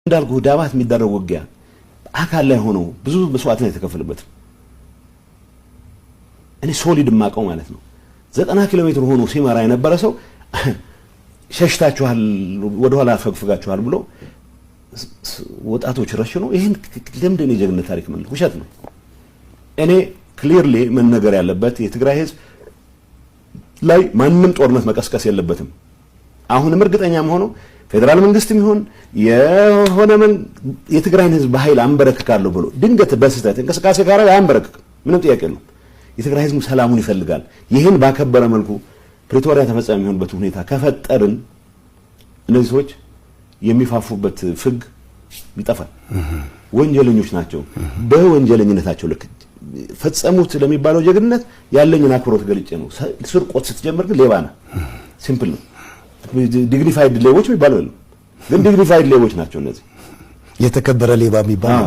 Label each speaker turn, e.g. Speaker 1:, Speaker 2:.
Speaker 1: እንዳልኩ ዳባት የሚደረግ ውጊያ አካል ላይ ሆኖ ብዙ መስዋዕት ነው የተከፈለበት። እኔ ሶሊድ ማቀው ማለት ነው 90 ኪሎ ሜትር ሆኖ ሲመራ የነበረ ሰው ሸሽታችኋል ወደ ኋላ ፈግፍጋችኋል ብሎ ወጣቶች ረሽኖ ይሄን ለምንድን የጀግንነት ታሪክ ምን ውሸት ነው። እኔ ክሊርሊ ምን ነገር ያለበት የትግራይ ህዝብ ላይ ማንንም ጦርነት መቀስቀስ የለበትም። አሁንም እርግጠኛም ሆኖ ፌደራል መንግስትም ይሁን የሆነ የትግራይን ህዝብ በኃይል አንበረክካለሁ ብሎ ድንገት በስህተት እንቅስቃሴ ጋር አንበረክክ ምንም ጥያቄ የለውም። የትግራይ ህዝብ ሰላሙን ይፈልጋል። ይሄን ባከበረ መልኩ ፕሪቶሪያ ተፈጻሚ የሚሆንበት ሁኔታ ከፈጠርን እነዚህ ሰዎች የሚፋፉበት ፍግ ይጠፋል። ወንጀለኞች ናቸው። በወንጀለኝነታቸው ልክ ፈጸሙት ለሚባለው ጀግንነት ያለኝን አክብሮት ገልጬ ነው። ስርቆት ስትጀምር ግን ሌባ ነህ። ሲምፕል ነው። ዲግኒፋይድ ሌቦች የሚባሉ ግን ዲግኒፋይድ ሌቦች ናቸው እነዚህ።
Speaker 2: የተከበረ ሌባ የሚባል